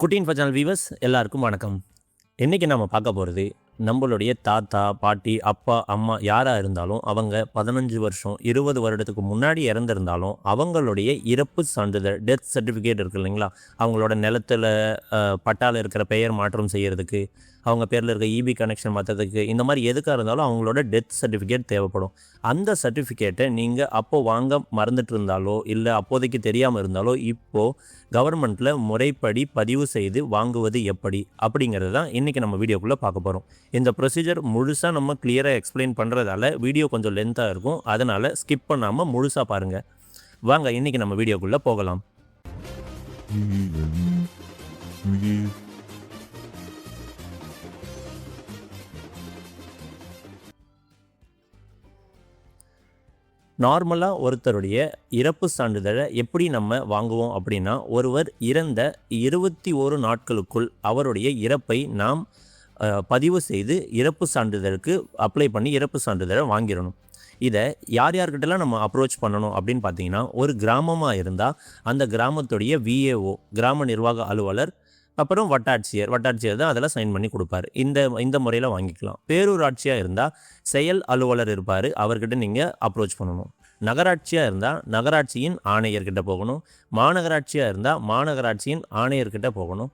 குட்டின் ஃபஜானல் viewers எல்லாருக்கும் வணக்கம். இன்றைக்கி நம்ம பார்க்க போகிறது நம்மளுடைய தாத்தா, பாட்டி, அப்பா, அம்மா யாராக இருந்தாலும் அவங்க 15 வருஷம் 20 வருடத்துக்கு முன்னாடி இறந்துருந்தாலும் அவங்களுடைய இறப்பு சான்றிதழ் டெத் சர்டிஃபிகேட் இருக்குது இல்லைங்களா, அவங்களோட நிலத்தில் பட்டாவில் இருக்கிற பெயர் மாற்றம் செய்கிறதுக்கு, அவங்க பேரில் இருக்க இபி கனெக்ஷன் மாற்றுறதுக்கு, இந்த மாதிரி எதுக்காக இருந்தாலும் அவங்களோட டெத் சர்டிஃபிகேட் தேவைப்படும். அந்த சர்டிஃபிகேட்டை நீங்கள் அப்போது வாங்க மறந்துட்டு இருந்தாலோ இல்லை அப்போதைக்கு தெரியாமல் இருந்தாலோ இப்போது கவர்மெண்ட்டில் முறைப்படி பதிவு செய்து வாங்குவது எப்படி அப்படிங்கிறது தான் இன்றைக்கி நம்ம வீடியோக்குள்ளே பார்க்க போகிறோம். இந்த ப்ரொசீஜர் முழுசாக நம்ம கிளியராக எக்ஸ்பிளைன் பண்ணுறதால வீடியோ கொஞ்சம் லென்த்தாக இருக்கும், அதனால் ஸ்கிப் பண்ணாமல் முழுசாக பாருங்கள். வாங்க இன்றைக்கி நம்ம வீடியோக்குள்ளே போகலாம். நார்மலாக ஒருத்தருடைய இறப்பு சான்றிதழை எப்படி நம்ம வாங்குவோம் அப்படின்னா, ஒருவர் இறந்த 21 நாட்களுக்குள் அவருடைய இறப்பை நாம் பதிவு செய்து இறப்பு சான்றிதழுக்கு அப்ளை பண்ணி இறப்பு சான்றிதழை வாங்கிடணும். இதை யார்கிட்டலாம் நம்ம அப்ரோச் பண்ணணும் அப்படின்னு பார்த்தீங்கன்னா, ஒரு கிராமமாக இருந்தால் அந்த கிராமத்துடைய விஏஓ, கிராம நிர்வாக அலுவலர், அப்புறம் வட்டாட்சியர் தான் அதெல்லாம் சைன் பண்ணி கொடுப்பாரு. இந்த முறையில் வாங்கிக்கலாம். பேரூராட்சியாக இருந்தால் செயல் அலுவலர் இருப்பார், அவர்கிட்ட நீங்கள் அப்ரோச் பண்ணணும். நகராட்சியாக இருந்தால் நகராட்சியின் ஆணையர்கிட்ட போகணும். மாநகராட்சியாக இருந்தால் மாநகராட்சியின் ஆணையர்கிட்ட போகணும்.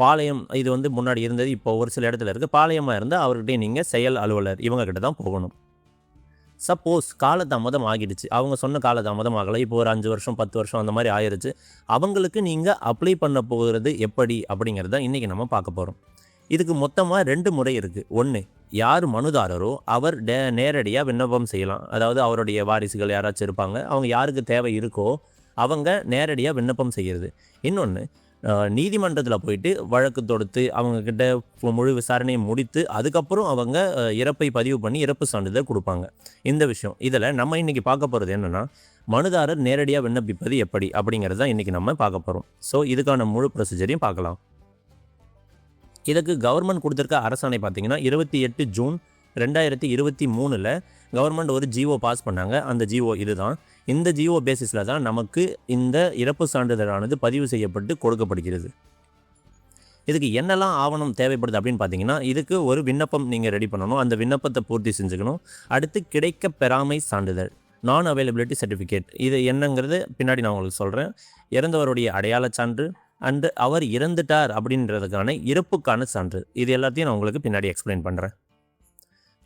பாளையம் இது முன்னாடி இருந்தது, இப்போ ஒரு சில இடத்துல இருக்குது. பாளையமாக இருந்தால் அவர்கிட்டே நீங்கள் செயல் அலுவலர் இவங்ககிட்ட தான் போகணும். சப்போஸ் காலதாமதம் ஆகிடுச்சு, அவங்க சொன்ன காலதாமதம் ஆகலை, இப்போ ஒரு 5 வருஷம் 10 வருஷம் அந்த மாதிரி ஆயிடுச்சு, அவங்களுக்கு நீங்கள் அப்ளை பண்ண போகிறது எப்படி அப்படிங்கிறத இன்றைக்கி நம்ம பார்க்க போகிறோம். இதுக்கு மொத்தமாக 2 முறை இருக்குது. ஒன்று, யார் மனுதாரரோ அவர் நேரடியாக விண்ணப்பம் செய்யலாம். அதாவது அவருடைய வாரிசுகள் யாராச்சும் இருப்பாங்க, அவங்க யாருக்கு தேவை இருக்கோ அவங்க நேரடியாக விண்ணப்பம் செய்கிறது. இன்னொன்று, நீதிமன்றத்தில் போயிட்டு வழக்கு தொடுத்து அவங்கக்கிட்ட முழு விசாரணையை முடித்து அதுக்கப்புறம் அவங்க இறப்பை பதிவு பண்ணி இறப்பு சான்றிதழ் கொடுப்பாங்க. இந்த விஷயம் இதில் நம்ம இன்றைக்கி பார்க்க போகிறது என்னென்னா, மனுதாரர் நேரடியாக விண்ணப்பிப்பது எப்படி அப்படிங்கிறது தான் இன்றைக்கி நம்ம பார்க்க போகிறோம். ஸோ இதுக்கான முழு ப்ரொசீஜரையும் பார்க்கலாம். இதுக்கு கவர்மெண்ட் கொடுத்துருக்க அரசாணை பார்த்திங்கன்னா 28 ஜூன் 2023 கவர்மெண்ட் ஒரு ஜிஓ பாஸ் பண்ணாங்க. அந்த ஜிஓ இதுதான். இந்த ஜிஓ பேசிஸில் தான் நமக்கு இந்த இறப்பு சான்றிதழானது பதிவு செய்யப்பட்டு கொடுக்கப்படுகிறது. இதுக்கு என்னெல்லாம் ஆவணம் தேவைப்படுது அப்படின்னு பார்த்தீங்கன்னா, இதுக்கு ஒரு விண்ணப்பம் நீங்கள் ரெடி பண்ணணும். அந்த விண்ணப்பத்தை பூர்த்தி செஞ்சுக்கணும். அடுத்து கிடைக்க பெறாமை சான்றிதழ், நான் அவைலபிலிட்டி சர்டிஃபிகேட், இது என்னங்கிறது பின்னாடி நான் உங்களுக்கு சொல்கிறேன். இறந்தவருடைய அடையாள சான்று அண்டு அவர் இறந்துட்டார் அப்படின்றதுக்கான இறப்புக்கான சான்று, இது எல்லாத்தையும் நான் உங்களுக்கு பின்னாடி எக்ஸ்பிளைன் பண்ணுறேன்.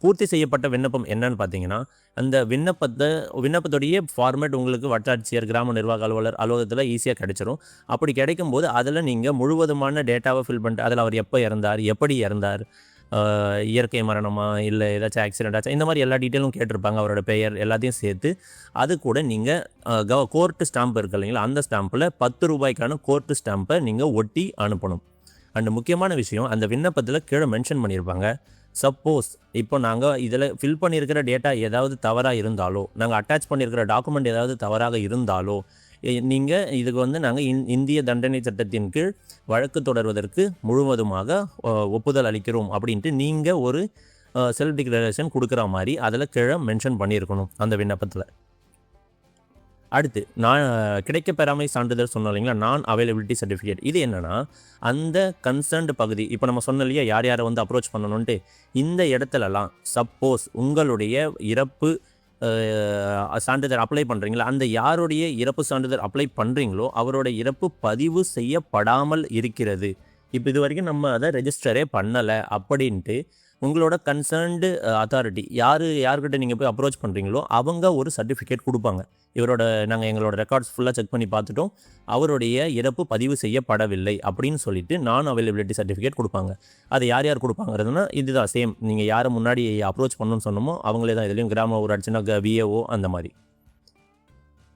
பூர்த்தி செய்யப்பட்ட விண்ணப்பம் என்னன்னு பார்த்தீங்கன்னா, அந்த விண்ணப்பத்துடைய ஃபார்மேட் உங்களுக்கு வட்டாட்சியர், கிராம நிர்வாக அலுவலர் அலுவலகத்தில் ஈஸியாக கிடைச்சிரும். அப்படி கிடைக்கும்போது அதில் நீங்கள் முழுவதுமான டேட்டாவை ஃபில் பண்ணிட்டு, அதில் அவர் எப்போ இறந்தார், எப்படி இறந்தார், இயற்கை மரணமா இல்லை ஏதாச்சும் ஆக்சிடென்ட் ஆச்சா, இந்த மாதிரி எல்லா டீட்டெயிலும் கேட்டிருப்பாங்க. அவரோட பெயர் எல்லாத்தையும் சேர்த்து அது கூட நீங்கள் கோர்ட்டு ஸ்டாம்ப் இருக்குது இல்லைங்களா, அந்த ஸ்டாம்பில் 10 ரூபாய்க்கான கோர்ட்டு ஸ்டாம்பை நீங்கள் ஒட்டி அனுப்பணும். அண்ட் முக்கியமான விஷயம், அந்த விண்ணப்பத்தில் கீழே மென்ஷன் பண்ணியிருப்பாங்க, சப்போஸ் இப்போ நாங்கள் இதில் ஃபில் பண்ணியிருக்கிற டேட்டா ஏதாவது தவறாக இருந்தாலோ, நாங்கள் அட்டாச் பண்ணியிருக்கிற டாக்குமெண்ட் ஏதாவது தவறாக இருந்தாலோ, நீங்கள் இதுக்கு நாங்கள் இந்திய தண்டனை சட்டத்தின் கீழ் வழக்கு தொடர்வதற்கு முழுவதுமாக ஒப்புதல் அளிக்கிறோம் அப்படின்ட்டு நீங்கள் ஒரு செல்ஃப் டிக்ளரேஷன் கொடுக்குற மாதிரி அதில் கீழே மென்ஷன் பண்ணியிருக்கணும் அந்த விண்ணப்பத்தில். அடுத்து, நான் கிடைக்க பெறாமை சான்றிதழ் சொன்னோம் இல்லைங்களா, நான் அவைலபிலிட்டி சர்டிஃபிகேட், இது என்னென்னா அந்த கன்சர்ன்டு பகுதி, இப்போ நம்ம சொன்ன இல்லையா யார் யாரை அப்ரோச் பண்ணணுன்ட்டு, இந்த இடத்துலலாம் சப்போஸ் உங்களுடைய இறப்பு சான்றிதழ் அப்ளை பண்ணுறீங்களா, அந்த யாருடைய இறப்பு சான்றிதழ் அப்ளை பண்ணுறீங்களோ அவரோட இறப்பு பதிவு செய்யப்படாமல் இருக்கிறது, இப்போ இது வரைக்கும் நம்ம அதை ரெஜிஸ்டரே பண்ணலை அப்படின்ட்டு உங்களோட கன்சர்ன்டு அத்தாரிட்டி யார்கிட்ட நீங்கள் போய் அப்ரோச் பண்ணுறீங்களோ அவங்க ஒரு சர்டிஃபிகேட் கொடுப்பாங்க. நாங்கள் எங்களோட ரெக்கார்ட்ஸ் ஃபுல்லாக செக் பண்ணி பார்த்துட்டோம், அவருடைய இறப்பு பதிவு செய்யப்படவில்லை அப்படின்னு சொல்லிட்டு நான் அவைலபிலிட்டி சர்டிஃபிகேட் கொடுப்பாங்க. அது யார் கொடுப்பாங்கிறதுனா இதுதான் சேம், நீங்கள் யாரை முன்னாடி அப்ரோச் பண்ணணும்னு சொன்னமோ அவங்களே தான். இதுலேயும் கிராம ஊராட்சினா விஏஓ அந்த மாதிரி.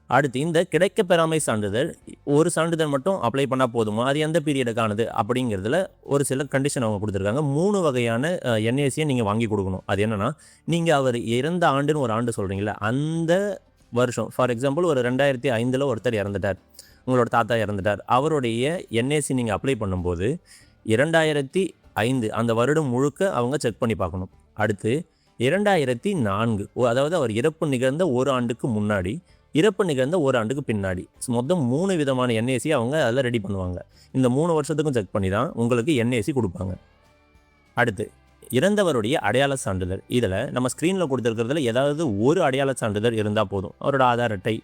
அடுத்து, இந்த கிடைக்க பெறாமை சான்றிதழ் ஒரு சான்றிதழ் மட்டும் அப்ளை பண்ணால் போதுமா, அது எந்த பீரியடுக்கானது அப்படிங்கிறதுல ஒரு சில கண்டிஷன் அவங்க கொடுத்துருக்காங்க. 3 வகையான என்ஏசியை நீங்கள் வாங்கி கொடுக்கணும். அது என்னென்னா, நீங்கள் அவர் இறந்த ஆண்டுன்னு ஒரு ஆண்டு சொல்கிறீங்களா, அந்த வருஷம், ஃபார் எக்ஸாம்பிள் ஒரு 2005 ஒருத்தர் இறந்துட்டார், உங்களோட தாத்தா இறந்துட்டார், அவருடைய என்ஏசி நீங்கள் அப்ளை பண்ணும்போது 2005 அந்த வருடம் முழுக்க அவங்க செக் பண்ணி பார்க்கணும். அடுத்து 2004, அதாவது அவர் இறப்பு நிகழ்ந்த ஒரு ஆண்டுக்கு முன்னாடி இறப்பு நிகழ்ந்த 1 ஆண்டுக்கு பின்னாடி மொத்தம் 3 விதமான என்ஏசி அவங்க அதில் ரெடி பண்ணுவாங்க. இந்த 3 வருஷத்துக்கும் செக் பண்ணி தான் உங்களுக்கு என்ஏசி கொடுப்பாங்க. அடுத்து இறந்தவருடைய அடையாள சான்றிதழ். இதில் நம்ம ஸ்க்ரீனில் கொடுத்துருக்கிறதுல ஏதாவது ஒரு அடையாள சான்றிதழ் இருந்தால் போதும். அவரோட ஆதார் அட்டை,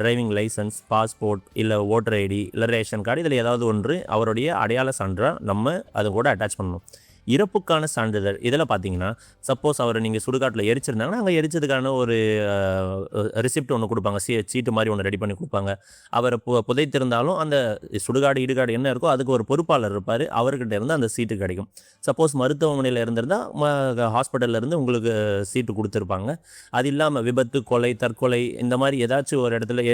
டிரைவிங் லைசன்ஸ், பாஸ்போர்ட், இல்லை ஓட்டர் ஐடி, இல்லை ரேஷன் கார்டு, இதில் ஏதாவது ஒன்று அவருடைய அடையாள சான்றாக நம்ம அதை கூட அட்டாச் பண்ணணும். இறப்புக்கான சான்றிதழ் இதில் பார்த்தீங்கன்னா, சப்போஸ் அவரை நீங்கள் சுடுகாட்டில் எரிச்சிருந்தாங்கன்னா அங்கே எரிச்சதுக்கான ஒரு ரிசிப்ட் ஒன்று கொடுப்பாங்க, சீட்டு மாதிரி ஒன்று ரெடி பண்ணி கொடுப்பாங்க. அவரை புதைத்திருந்தாலும் அந்த சுடுகாடு இடுகாடு என்ன இருக்கோ அதுக்கு ஒரு பொறுப்பாளர் இருப்பார், அவர்கிட்ட இருந்து அந்த சீட்டு கிடைக்கும். சப்போஸ் மருத்துவமனையில் இருந்திருந்தால் ஹாஸ்பிட்டலில் இருந்து உங்களுக்கு சீட்டு கொடுத்துருப்பாங்க. அது இல்லாமல் விபத்து, கொலை, தற்கொலை இந்த மாதிரி ஏதாச்சும் ஒரு இடத்துல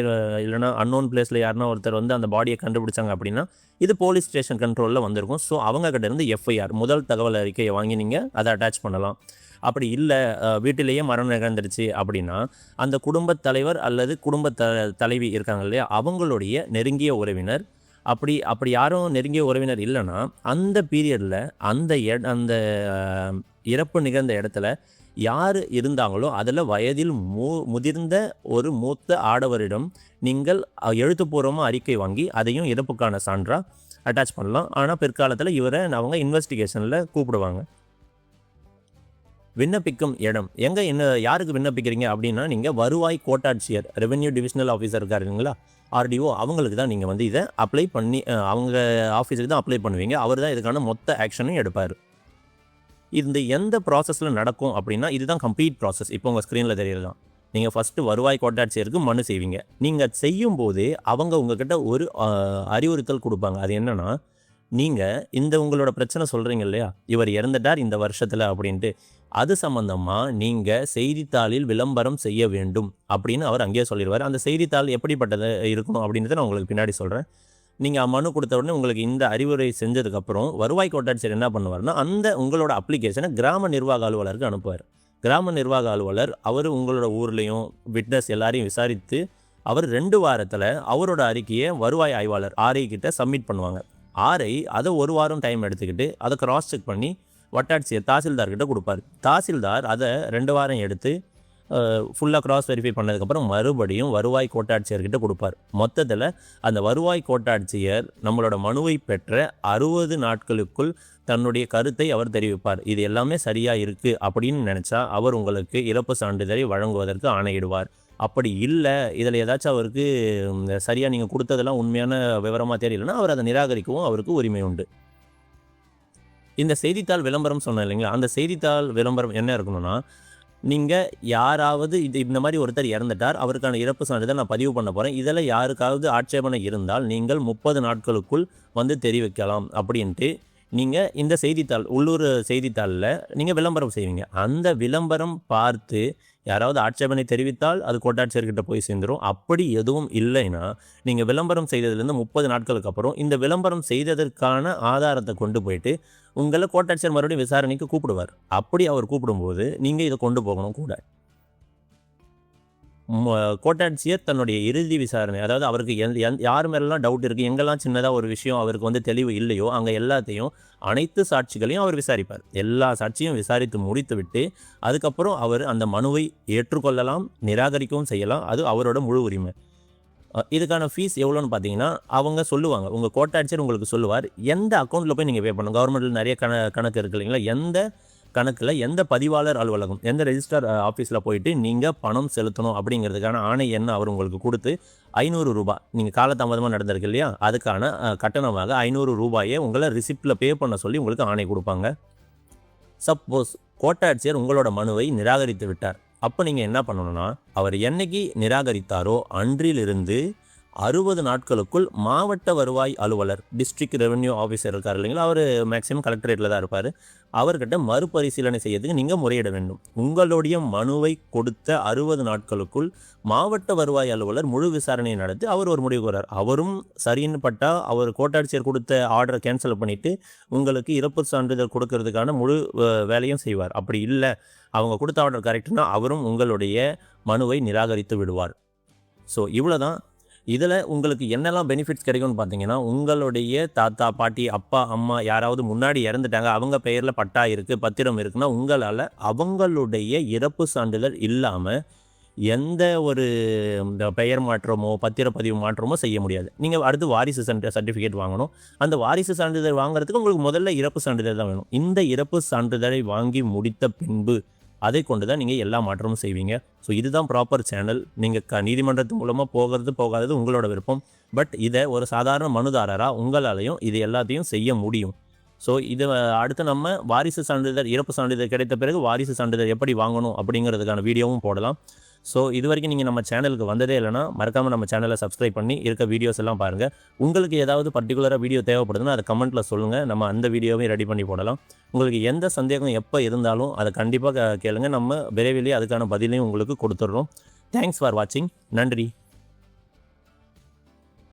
இல்லைனா அன்னோன் பிளேஸில் யாருன்னா ஒருத்தர் வந்து அந்த பாடியை கண்டுபிடிச்சாங்க அப்படின்னா இது போலீஸ் ஸ்டேஷன் கண்ட்ரோலில் வந்திருக்கும். ஸோ அவங்கக்கிட்ட இருந்து எஃப்ஐஆர் முதல் தகவல் அறிக்கையை வாங்கி நீங்கள் அதை அட்டாச் பண்ணலாம். அப்படி இல்லை வீட்டிலேயே மரணம் நிகழ்ந்துருச்சு அப்படின்னா அந்த குடும்பத் தலைவர் அல்லது தலைவி இருக்காங்க இல்லையா, அவங்களுடைய நெருங்கிய உறவினர், அப்படி யாரும் நெருங்கிய உறவினர் இல்லைன்னா அந்த பீரியடில் அந்த இறப்பு நிகழ்ந்த இடத்துல யார் இருந்தாங்களோ அதில் வயதில் முதிர்ந்த ஒரு மூத்த ஆடவரிடம் நீங்கள் எழுத்துப்பூர்வமாக அறிக்கை வாங்கி அதையும் இறப்புக்கான சான்றாக அட்டாச் பண்ணலாம். ஆனால் பிற்காலத்தில் இவரை அவங்க இன்வெஸ்டிகேஷனில் கூப்பிடுவாங்க. விண்ணப்பிக்கும் இடம் யாருக்கு விண்ணப்பிக்கிறீங்க அப்படின்னா, நீங்கள் வருவாய் கோட்டாட்சியர், ரெவென்யூ டிவிஷனல் ஆஃபீஸர் இருக்காருங்களா, ஆர்டிஓ, அவங்களுக்கு தான் நீங்கள் வந்து இதை அப்ளை பண்ணி அவங்க ஆஃபீஸுக்கு தான் அப்ளை பண்ணுவீங்க. அவர் தான் இதுக்கான மொத்த ஆக்ஷனும் எடுப்பார். இந்த எந்த ப்ராசஸில் நடக்கும் அப்படின்னா, இதுதான் கம்ப்ளீட் ப்ராசஸ். இப்போ உங்கள் ஸ்க்ரீனில் தெரியறது தான். நீங்கள் ஃபஸ்ட்டு வருவாய் கோட்டாட்சியருக்கு மனு செய்வீங்க. நீங்கள் செய்யும்போதே அவங்க உங்ககிட்ட ஒரு அறிவுறுத்தல் கொடுப்பாங்க. அது என்னென்னா, நீங்கள் உங்களோட பிரச்சனை சொல்கிறீங்க இல்லையா, இவர் இறந்துட்டார் இந்த வருஷத்தில் அப்படின்ட்டு, அது சம்மந்தமாக நீங்கள் செய்தித்தாளில் விளம்பரம் செய்ய வேண்டும் அப்படின்னு அவர் அங்கேயே சொல்லிடுவார். அந்த செய்தித்தாள் எப்படிப்பட்டது இருக்கணும் அப்படின்றத நான் உங்களுக்கு பின்னாடி சொல்கிறேன். நீங்கள் மனு கொடுத்த உடனே உங்களுக்கு இந்த அறிவுரை செஞ்சதுக்கப்புறம் வருவாய் கோட்டாட்சியர் என்ன பண்ணுவார்னா, உங்களோட அப்ளிகேஷனை கிராம நிர்வாக அலுவலருக்கு அனுப்புவார். கிராம நிர்வாக அலுவலர் அவர் உங்களோட ஊர்லேயும் விட்னஸ் எல்லாரையும் விசாரித்து அவர் 2 வாரத்தில் அவரோட அறிக்கையை வருவாய் ஆய்வாளர் ஆர்ஐ கிட்ட சப்மிட் பண்ணுவாங்க. ஆர்ஐ அதை 1 வாரம் டைம் எடுத்துக்கிட்டு அதை கிராஸ் செக் பண்ணி வட்டாட்சியர் தாசில்தார்கிட்ட கொடுப்பார். தாசில்தார் அதை 2 வாரம் எடுத்து ஃபுல்லாக கிராஸ் வெரிஃபை பண்ணதுக்கப்புறம் மறுபடியும் வருவாய் கோட்டாட்சியர்கிட்ட கொடுப்பார். மொத்தத்தில் அந்த வருவாய் கோட்டாட்சியர் நம்மளோட மனுவை பெற்ற 60 நாட்களுக்குள் தன்னுடைய கருத்தை அவர் தெரிவிப்பார். இது எல்லாமே சரியாக இருக்குது அப்படின்னு நினச்சா அவர் உங்களுக்கு இறப்பு சான்றிதழை வழங்குவதற்கு ஆணையிடுவார். அப்படி இல்லை, இதில் ஏதாச்சும் அவருக்கு சரியாக நீங்கள் கொடுத்ததெல்லாம் உண்மையான விவரமாக தெரியலன்னா அவர் அதை நிராகரிக்கவும் அவருக்கு உரிமை உண்டு. இந்த செய்தித்தாள் விளம்பரம் சொன்னேன் இல்லைங்களா, அந்த செய்தித்தாள் விளம்பரம் என்ன இருக்கணும்னா, நீங்கள் யாராவது இந்த மாதிரி ஒருத்தர் இறந்துட்டார், அவருக்கான இறப்பு சான்றிதழ் நான் பதிவு பண்ண போகிறேன், இதில் யாருக்காவது ஆட்சேபனை இருந்தால் நீங்கள் 30 நாட்களுக்குள் வந்து தெரிவிக்கலாம் அப்படின்ட்டு நீங்கள் இந்த செய்தித்தாள், உள்ளூர் செய்தித்தாளில் நீங்கள் விளம்பரம் செய்வீங்க. அந்த விளம்பரம் பார்த்து யாராவது ஆட்சேபனை தெரிவித்தால் அது கோட்டாட்சியர்கிட்ட போய் சேர்ந்துடும். அப்படி எதுவும் இல்லைன்னா நீங்கள் விளம்பரம் செய்ததுலேருந்து 30 நாட்களுக்கு அப்புறம் இந்த விளம்பரம் செய்ததற்கான ஆதாரத்தை கொண்டு போயிட்டு உங்களை கோட்டாட்சியர் மறுபடியும் விசாரணைக்கு கூப்பிடுவார். அப்படி அவர் கூப்பிடும்போது நீங்கள் இதை கொண்டு போகணும் கூட. கோட்டாட்சியர் தன்னுடைய இறுதி விசாரணை, அதாவது அவருக்கு யார் மேலாம் டவுட் இருக்குது, எங்கெல்லாம் சின்னதாக ஒரு விஷயம் அவருக்கு வந்து தெளிவு இல்லையோ அங்கே எல்லாத்தையும் அனைத்து சாட்சிகளையும் அவர் விசாரிப்பார். எல்லா சாட்சியும் விசாரித்து முடித்து விட்டு அதுக்கப்புறம் அவர் அந்த மனுவை ஏற்றுக்கொள்ளலாம், நிராகரிக்கவும் செய்யலாம். அது அவரோட முழு உரிமை. இதுக்கான ஃபீஸ் எவ்வளோன்னு பார்த்தீங்கன்னா அவங்க சொல்லுவாங்க, உங்கள் கோட்டாட்சியர் உங்களுக்கு சொல்லுவார் எந்த அக்கௌண்ட்டில் போய் நீங்கள் பே பண்ணணும். கவர்மெண்ட்டில் நிறைய கணக்கு இருக்குது இல்லைங்களா, எந்த கணக்கில் எந்த பதிவாளர் அலுவலகம், எந்த ரெஜிஸ்டர் ஆஃபீஸில் போயிட்டு நீங்கள் பணம் செலுத்தணும் அப்படிங்கிறதுக்கான ஆணை என்ன அவர் உங்களுக்கு கொடுத்து 500 ரூபாய், நீங்கள் காலதாமதமாக நடந்திருக்கு இல்லையா, அதுக்கான கட்டணமாக 500 ரூபாயை உங்களை ரிசிப்டில் பே பண்ண சொல்லி உங்களுக்கு ஆணை கொடுப்பாங்க. சப்போஸ் கோட்டாட்சியர் உங்களோட மனுவை நிராகரித்து விட்டார், அப்போ நீங்கள் என்ன பண்ணணும்னா, அவர் என்னைக்கு நிராகரித்தாரோ அன்றிலிருந்து 60 நாட்களுக்குள் மாவட்ட வருவாய் அலுவலர், டிஸ்ட்ரிக்ட் ரெவென்யூ ஆஃபீஸர் இருக்கார் இல்லைங்களா, அவர் மேக்ஸிமம் கலெக்டரேட்டில் தான் இருப்பார், அவர்கிட்ட மறுபரிசீலனை செய்யறதுக்கு நீங்கள் முறையிட வேண்டும். உங்களுடைய மனுவை கொடுத்த 60 நாட்களுக்குள் மாவட்ட வருவாய் அலுவலர் முழு விசாரணையை நடத்தி அவர் ஒரு முடிவு வர்றார். அவரும் சரின்னு பட்டால் அவர் கோட்டாட்சியர் கொடுத்த ஆர்டரை கேன்சல் பண்ணிவிட்டு உங்களுக்கு இறப்பு சான்றிதழ் கொடுக்கறதுக்கான முழு வேலையும் செய்வார். அப்படி இல்லை, அவங்க கொடுத்த ஆர்டர் கரெக்டுனா அவரும் உங்களுடைய மனுவை நிராகரித்து விடுவார். ஸோ இவ்வளோ தான். இதில் உங்களுக்கு என்னெல்லாம் பெனிஃபிட்ஸ் கிடைக்கும்னு பார்த்தீங்கன்னா, உங்களுடைய தாத்தா, பாட்டி, அப்பா, அம்மா யாராவது முன்னாடி இறந்துட்டாங்க, அவங்க பெயரில் பட்டா இருக்குது, பத்திரம் இருக்குன்னா உங்களால் அவங்களுடைய இறப்பு சான்றிதழ் இல்லாமல் எந்த ஒரு இந்த பெயர் மாற்றமோ பத்திரப்பதிவு மாற்றமோ செய்ய முடியாது. நீங்கள் அடுத்து வாரிசு சர்டிஃபிகேட் வாங்கணும். அந்த வாரிசு சான்றிதழ் வாங்குறதுக்கு உங்களுக்கு முதல்ல இறப்பு சான்றிதழ் தான் வேணும். இந்த இறப்பு சான்றிதழை வாங்கி முடித்த பின்பு அதை கொண்டு தான் நீங்கள் எல்லா மாற்றமும் செய்வீங்க. ஸோ இதுதான் ப்ராப்பர் சேனல். நீங்கள் நீதிமன்றத்து மூலமாக போகாதது உங்களோட விருப்பம். பட் இதை ஒரு சாதாரண மனுதாரராக உங்களாலையும் இது எல்லாத்தையும் செய்ய முடியும். ஸோ இது அடுத்து நம்ம வாரிசு சான்றிதழ் இறப்பு சான்றிதழ் கிடைத்த பிறகு வாரிசு சான்றிதழ் எப்படி வாங்கணும் அப்படிங்கிறதுக்கான வீடியோவும் போடலாம். ஸோ இது வரைக்கும் நீங்கள் நம்ம சேனலுக்கு வந்ததே இல்லைனா மறக்காமல் நம்ம சேனலை சப்ஸ்கிரைப் பண்ணி இருக்க வீடியோஸ் எல்லாம் பாருங்கள். உங்களுக்கு ஏதாவது பர்டிகுலராக வீடியோ தேவைப்படுதுன்னா அதை கமெண்ட்டில் சொல்லுங்கள். நம்ம அந்த வீடியோவையும் ரெடி பண்ணி போடலாம். உங்களுக்கு எந்த சந்தேகம் எப்போ இருந்தாலும் அதை கண்டிப்பாக கேளுங்க. நம்ம விரைவிலேயே அதுக்கான பதிலையும் உங்களுக்கு கொடுத்துட்றோம். தேங்க்ஸ் ஃபார் வாட்சிங். நன்றி.